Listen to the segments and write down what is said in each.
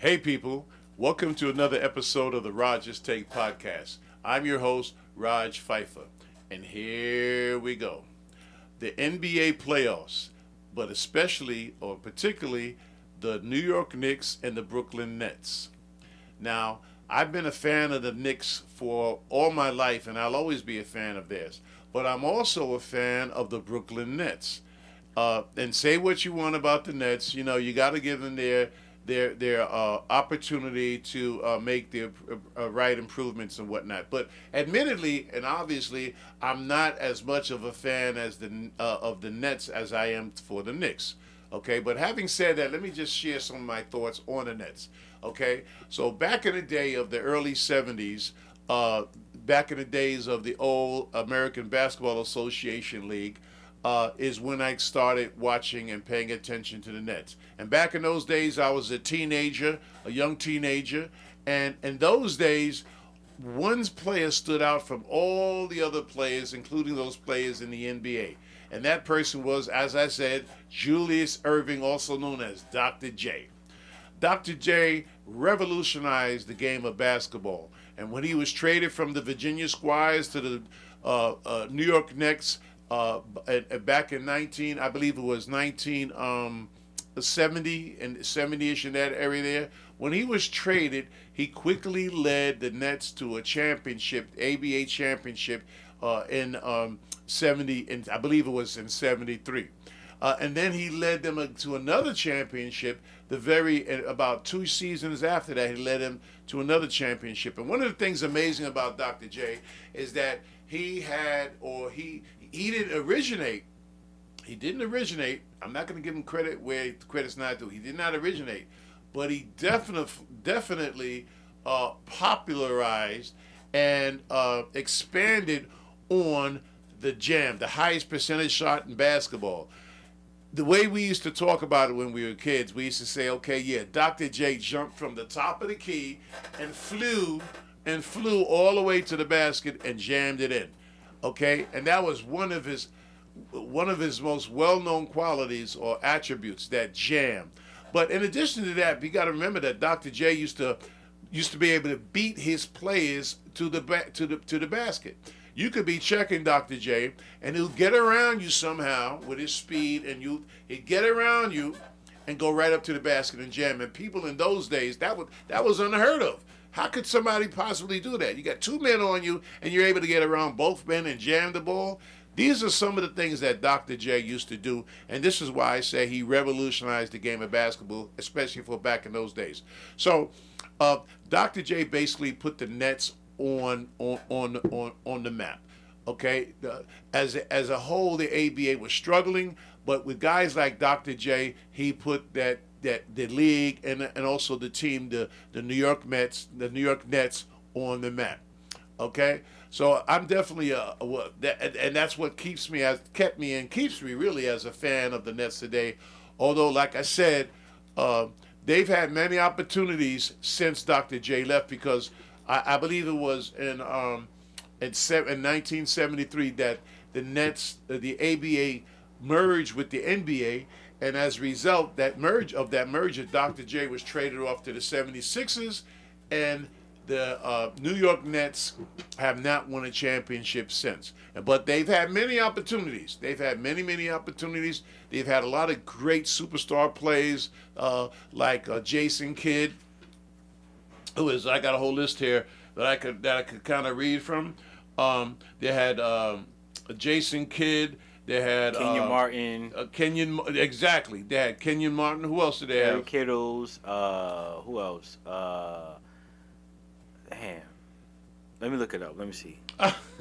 Hey, people, welcome to another episode of the Rogers Take Podcast. I'm your host, Raj Pfeiffer, and here we go. The NBA playoffs, but especially or particularly the New York Knicks and the Brooklyn Nets. Now, I've been a fan of the Knicks for all my life, and I'll always be a fan of theirs. But I'm also a fan of the Brooklyn Nets. And say what you want about the Nets, you got to give them their opportunity to make the right improvements and whatnot. But admittedly and obviously, I'm not as much of a fan as of the Nets as I am for the Knicks. Okay, but having said that, let me just share some of my thoughts on the Nets. Okay, so back in the day of the early '70s, back in the days of the old American Basketball Association League, is when I started watching and paying attention to the Nets. And back in those days, I was a young teenager, and in those days, one player stood out from all the other players, including those players in the NBA. And that person was, as I said, Julius Erving, also known as Dr. J. Dr. J revolutionized the game of basketball. And when he was traded from the Virginia Squires to the New York Knicks, back in I believe it was 1970 and 70ish in that area there. When he was traded, he quickly led the Nets to a championship, ABA championship, in 70, and I believe it was in 73. And then he led them to another championship. About 2 seasons after that, he led them to another championship. And one of the things amazing about Dr. J is that he didn't originate. He didn't originate. I'm not going to give him credit where credit's not due. He did not originate, but he definitely popularized and expanded on the jam, the highest percentage shot in basketball. The way we used to talk about it when we were kids, we used to say, okay, yeah, Dr. J jumped from the top of the key and flew all the way to the basket and jammed it in. Okay, and that was one of his most well-known qualities or attributes, that jam. But in addition to that, we got to remember that Dr. J used to be able to beat his players to the basket. You could be checking Dr. J, and he'll get around you somehow with his speed, and he'd get around you and go right up to the basket and jam. And people in those days, that was unheard of. How could somebody possibly do that? You got 2 men on you, and you're able to get around both men and jam the ball. These are some of the things that Dr. J used to do, and this is why I say he revolutionized the game of basketball, especially for back in those days. So, Dr. J basically put the Nets on the map. Okay, as a whole, the ABA was struggling, but with guys like Dr. J, he put that the league and also the team, the New York Nets, on the map. Okay, so I'm definitely and that's what keeps me really as a fan of the Nets today. Although, like I said, they've had many opportunities since Dr. J left, because I believe it was in 1973 that the Nets, the ABA merged with the NBA, and as a result, that merger, Dr. J was traded off to the 76ers, and the New York Nets have not won a championship since. But they've had many opportunities. They've had many opportunities. They've had a lot of great superstar plays, like Jason Kidd, I got a whole list here that I could kind of read from. They had Jason Kidd. They had Kenyon Martin. Exactly. They had Kenyon Martin. Who else did they have? Kittles. Who else? Damn. Let me look it up. Let me see.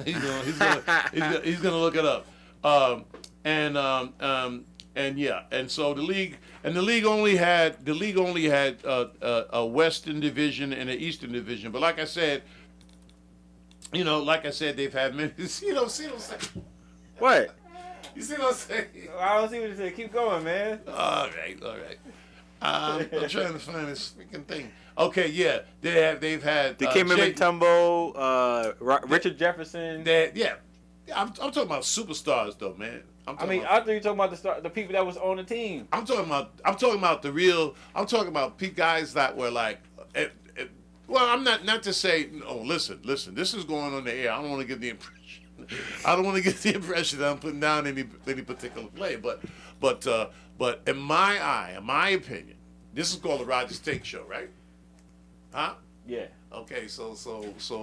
he's gonna look it up. And so the league only had a Western division and an Eastern division. But like I said, they've had many. See what I'm saying? What? You see what I'm saying? I don't see what you say. Keep going, man. All right. I'm trying to find this freaking thing. Okay, yeah, they've had. Dikembe Mutombo, Richard Jefferson. I'm talking about superstars though, man. I'm I talking mean, about, I thought you were talking about the people that was on the team. I'm talking about the real. I'm talking about guys that were like. Well, I'm not to say. Oh, listen. This is going on the air. I don't want to give the impression. I don't want to get the impression that I'm putting down any particular play, but in my eye, in my opinion, this is called the Rogers Take Show, right? Huh? Yeah. Okay, so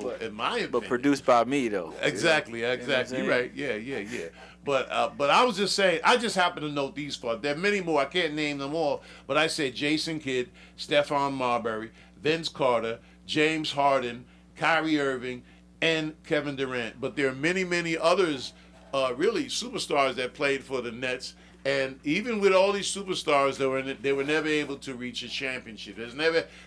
But- in my opinion, But produced by me though. exactly, You know what I'm You're saying? right. Yeah. But I was just saying, I just happen to note these four. There are many more. I can't name them all, but I said Jason Kidd, Stephon Marbury, Vince Carter, James Harden, Kyrie Irving, and Kevin Durant. But there are many others, really superstars that played for the Nets. And even with all these superstars, they were never able to reach a championship.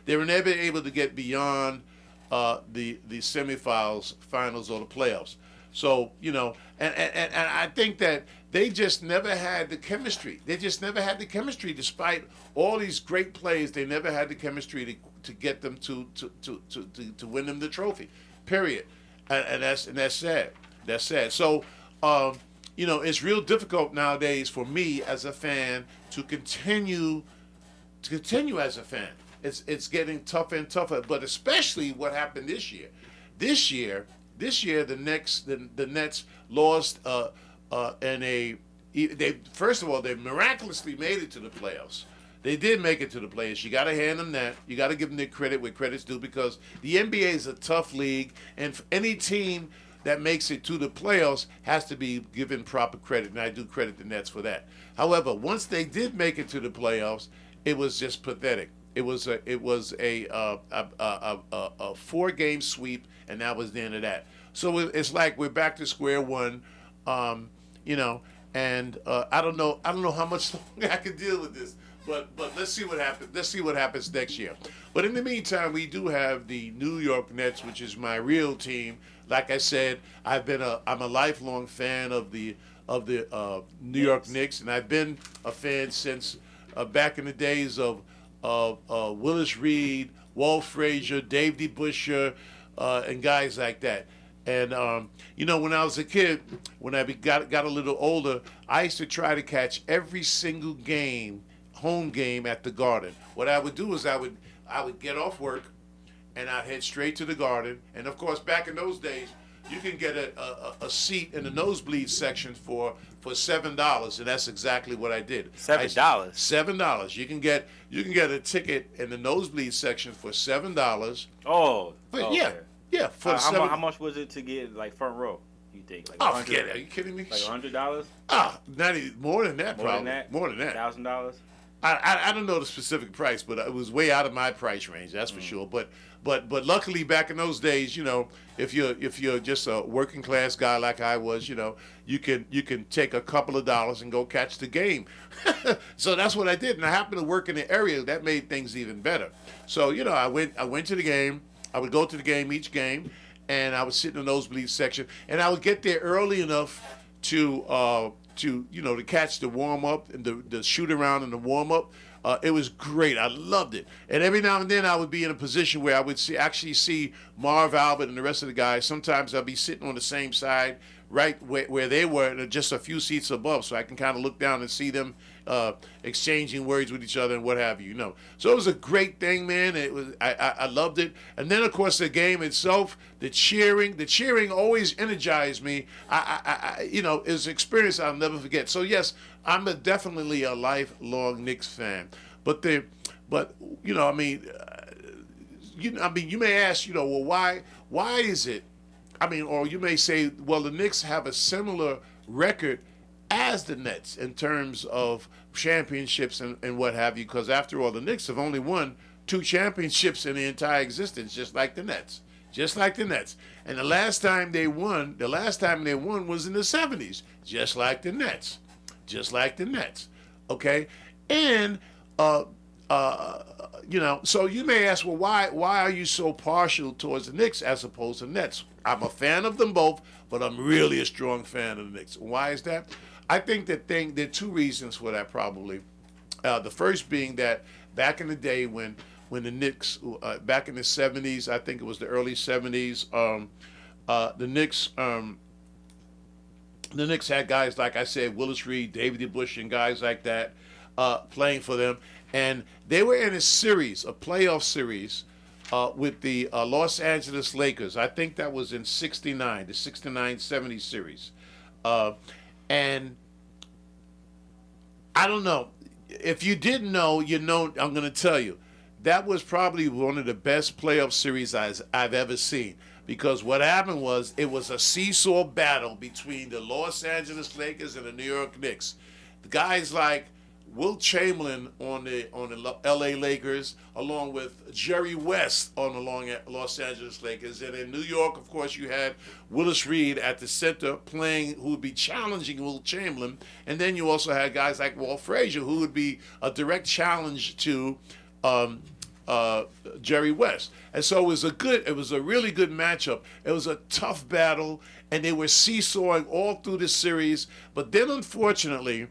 They were never able to get beyond the semifinals, finals, or the playoffs. So and I think that they just never had the chemistry. They just never had the chemistry, despite all these great plays. They never had the chemistry to get them to win them the trophy. Period. And that's sad. That's sad. So it's real difficult nowadays for me as a fan to continue as a fan. It's getting tougher and tougher. But especially what happened this year. This year, the Nets lost in a. They first of all they miraculously made it to the playoffs. They did make it to the playoffs. You got to hand them that. You got to give them their credit where credit's due, because the NBA is a tough league, and any team that makes it to the playoffs has to be given proper credit, and I do credit the Nets for that. However, once they did make it to the playoffs, it was just pathetic. It was a 4-game sweep, and that was the end of that. So it's like we're back to square one, and I don't know how much longer I can deal with this. But let's see what happens. Let's see what happens next year. But in the meantime, we do have the New York Nets, which is my real team. Like I said, I'm a lifelong fan of the New York Knicks, and I've been a fan since back in the days of Willis Reed, Walt Frazier, Dave DeBusschere, and guys like that. And when I was a kid, when I got a little older, I used to try to catch every single home game at the Garden. What I would do is I would get off work, and I'd head straight to the Garden. And of course, back in those days, you can get a seat in the nosebleed section for $7, and that's exactly what I did. $7? $7. You can get a ticket in the nosebleed section for $7. Oh. But okay. yeah. For how much was it to get like front row? You think? Like oh, forget it. Are you kidding me? Like $100? Not even, more than that. More Probably than that? more than that. $1,000? I don't know the specific price, but it was way out of my price range. That's for sure. But luckily back in those days, if you're just a working class guy like I was, you can take a couple of dollars and go catch the game. So that's what I did, and I happened to work in the area that made things even better. So I went to the game. I would go to the game each game, and I would sit in the nosebleed section, and I would get there early enough to catch the warm up and the shoot around and the warm up. It was great. I loved it. And every now and then I would be in a position where I would actually see Marv Albert and the rest of the guys. Sometimes I'd be sitting on the same side, right where they were, just a few seats above, so I can kind of look down and see them exchanging words with each other and what have you. So it was a great thing, man. I loved it. And then of course the game itself, the cheering always energized me. It's an experience I'll never forget. So yes, I'm definitely a lifelong Knicks fan. But you may ask, well, why is it? Or you may say, well, the Knicks have a similar record as the Nets in terms of championships and what have you, because after all, the Knicks have only won 2 championships in the entire existence, just like the Nets. And the last time they won was in the 70s, just like the Nets. Okay? And so you may ask, well, why are you so partial towards the Knicks as opposed to the Nets? I'm a fan of them both, but I'm really a strong fan of the Knicks. Why is that? I think there are 2 reasons for that, probably. The first being that back in the day when the Knicks, back in the 70s, I think it was the early 70s, the Knicks The Knicks had guys like I said, Willis Reed, David Bush, and guys like that playing for them, and they were in a series, a playoff series, with the Los Angeles Lakers. I think that was in '69, the '69-'70 series, and I don't know if you didn't know. You know, I'm going to tell you that was probably one of the best playoff series I've ever seen. Because what happened was it was a seesaw battle between the Los Angeles Lakers and the New York Knicks. The guys like Wilt Chamberlain on the L.A. Lakers, along with Jerry West on the Los Angeles Lakers, and in New York, of course, you had Willis Reed at the center playing, who would be challenging Wilt Chamberlain, and then you also had guys like Walt Frazier, who would be a direct challenge to Jerry West. And so it was a really good matchup. It was a tough battle, and they were seesawing all through the series. But then, unfortunately,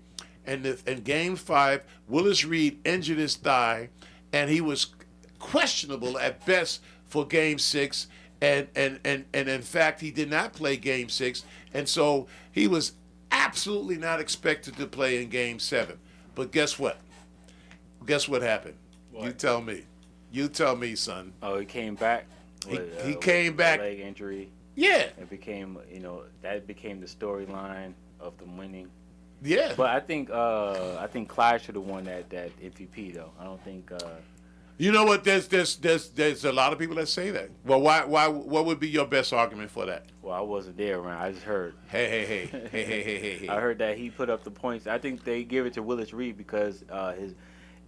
in Game 5, Willis Reed injured his thigh, and he was questionable at best for Game 6. And in fact, he did not play Game 6. And so he was absolutely not expected to play in Game 7. But guess what? Guess what happened? What? You tell me. You tell me, son. Oh, he came back. He came back. Leg injury. Yeah. It became, that became the storyline of them winning. Yeah. But I think Clyde should have won that MVP though. I don't think. You know what? There's a lot of people that say that. Well, why? What would be your best argument for that? Well, I wasn't there, man. I just heard. Hey. I heard that he put up the points. I think they give it to Willis Reed because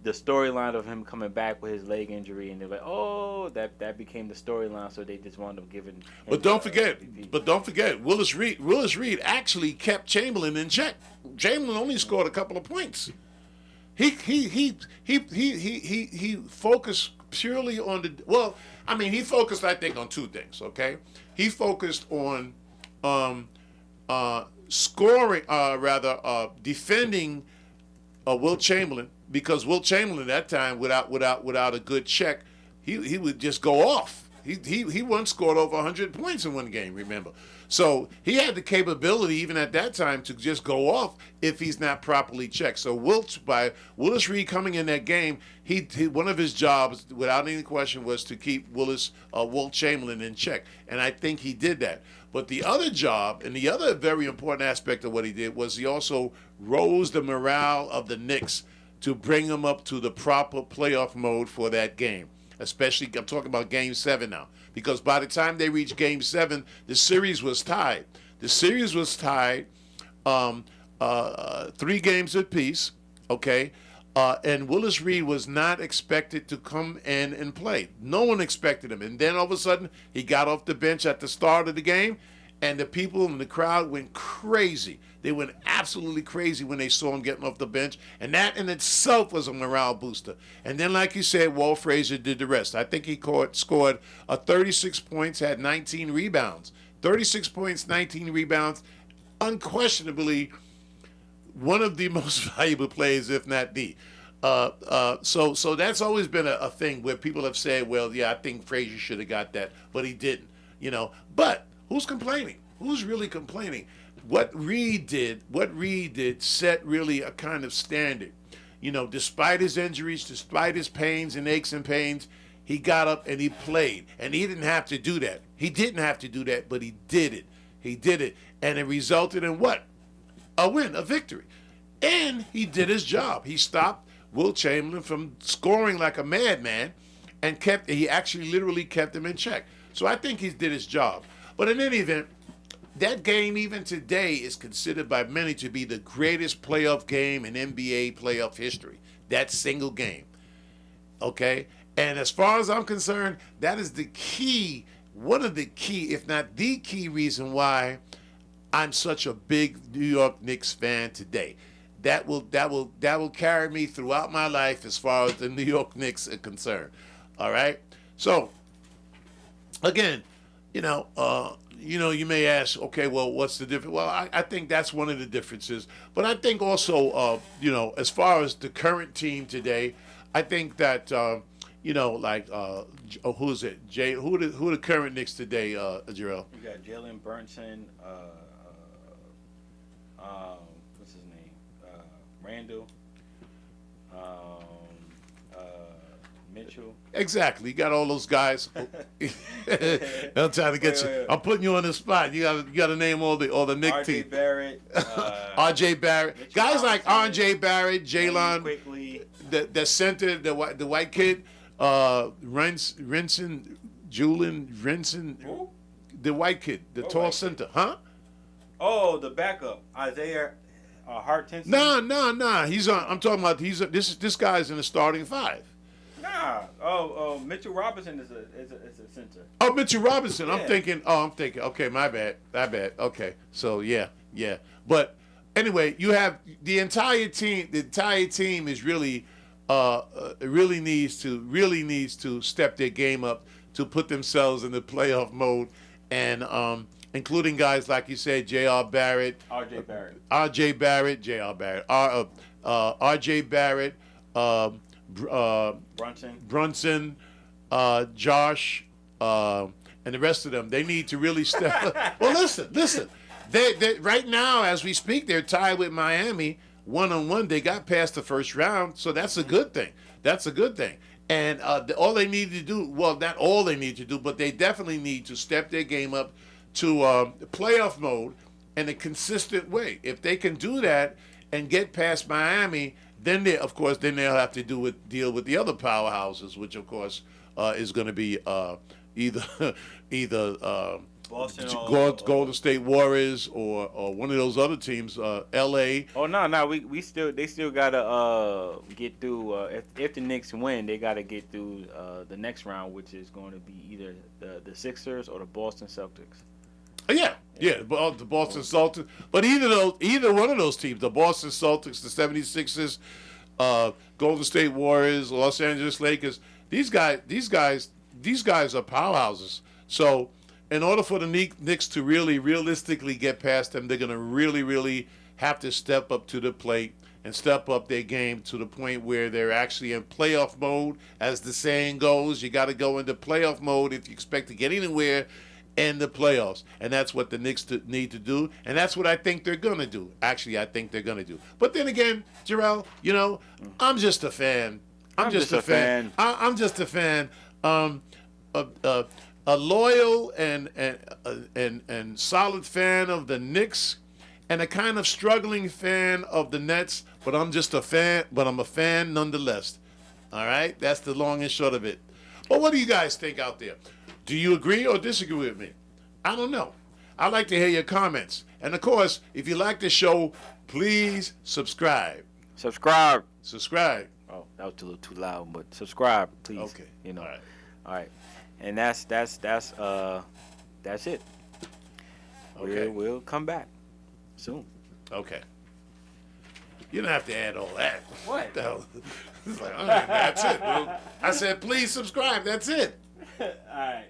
the storyline of him coming back with his leg injury, and they're like, oh, that became the storyline, so they just wound up giving him. But don't forget, Willis Reed actually kept Chamberlain in check. Chamberlain only scored a couple of points. He focused purely on he focused, I think, on two things. Okay, he focused on defending Wilt Chamberlain, because Wilt Chamberlain at that time, without a good check, he would just go off. He once scored over 100 points in one game, remember? So he had the capability, even at that time, to just go off if he's not properly checked. So by Willis Reed coming in that game, he one of his jobs, without any question, was to keep Wilt Chamberlain in check, and I think he did that. But the other job, and the other very important aspect of what he did, was he also rose the morale of the Knicks to bring them up to the proper playoff mode for that game. Especially, I'm talking about Game 7 now. Because by the time they reached Game 7, the series was tied. The series was tied 3 games apiece, okay? And Willis Reed was not expected to come in and play. No one expected him. And then all of a sudden, he got off the bench at the start of the game, and the people in the crowd went crazy. They went absolutely crazy when they saw him getting off the bench, and that in itself was a morale booster. And then, like you said, Walt Frazier did the rest. I think he scored 36 points, had 19 rebounds. 36 points, 19 rebounds, unquestionably one of the most valuable players, if not the. So that's always been a thing where people have said, well, yeah, I think Frazier should have got that, but he didn't. But who's complaining? Who's really complaining? What Reed did set really a kind of standard. Despite his injuries, despite his pains and aches and pains, he got up and he played. And he didn't have to do that. He didn't have to do that, but he did it. He did it. And it resulted in what? A win, a victory. And he did his job. He stopped Wilt Chamberlain from scoring like a madman, and he actually literally kept him in check. So I think he did his job. But in any event, that game, even today, is considered by many to be the greatest playoff game in NBA playoff history. That single game. Okay? And as far as I'm concerned, that is the key, one of the key, if not the key reason why I'm such a big New York Knicks fan today. That will carry me throughout my life as far as the New York Knicks are concerned. All right? So, again, you may ask, okay, well, what's the difference? Well, I think that's one of the differences. But I think also, as far as the current team today, I think that, who is it? Who are the current Knicks today, Jarrell? You got Jalen Brunson, What's his name? Randall. Uh, Mitchell. Exactly. You got all those guys. I'm trying to get you. Wait. I'm putting you on the spot. You got to name all the Nick R.J. team. Barrett. R.J. Barrett. Mitchell Guys like Robinson, R.J. Barrett, Jalen, Quickly. the center, the white kid, Julian Renson, Who? the white kid, the What tall white center, huh? Oh, the backup, Isaiah Hart Tenson. Nah. He's on. I'm talking about. This guy's in the starting five. Nah. Oh, Mitchell Robinson is a center. Oh, Mitchell Robinson. Yeah. I'm thinking. Okay, my bad. Okay, so yeah. But anyway, you have the entire team. The entire team is really needs to step their game up to put themselves in the playoff mode, and including guys like you said, J.R. Barrett, R.J. Barrett, R.J. Barrett, J.R. Barrett, R.J. Barrett, Brunson, Josh, and the rest of them. They need to really step up. Well, listen. They right now, as we speak, they're tied with Miami 1-1. They got past the first round, so that's a good thing. And all they need to do, well, not all they need to do, but they definitely need to step their game up to playoff mode in a consistent way. If they can do that and get past Miami, then they'll have to deal with the other powerhouses, which of course is going to be either Boston, Golden State Warriors or one of those other teams, L.A. Oh no, they still gotta get through. If the Knicks win, they gotta get through the next round, which is going to be either the Sixers or the Boston Celtics. Yeah, the Boston Celtics. But either one of those teams, the Boston Celtics, the 76ers, Golden State Warriors, Los Angeles Lakers, these guys are powerhouses. So in order for the Knicks to really realistically get past them, they're going to really, really have to step up to the plate and step up their game to the point where they're actually in playoff mode. As the saying goes, you got to go into playoff mode if you expect to get anywhere in the playoffs. And that's what the Knicks need to do. And that's what I think they're going to do. Actually, I think they're going to do. But then again, Jarrell, I'm just a fan. I'm just a fan. A loyal and solid fan of the Knicks, and a kind of struggling fan of the Nets. But I'm just a fan. But I'm a fan nonetheless. All right, that's the long and short of it. But what do you guys think out there? Do you agree or disagree with me? I don't know. I'd like to hear your comments. And of course, if you like the show, please subscribe. Subscribe. Oh, that was a little too loud, but subscribe, please. Okay. All right. And that's it. Okay. We'll come back soon. Okay. You don't have to add all that. What? It's like, all right, that's it. I said, please subscribe. That's it. All right.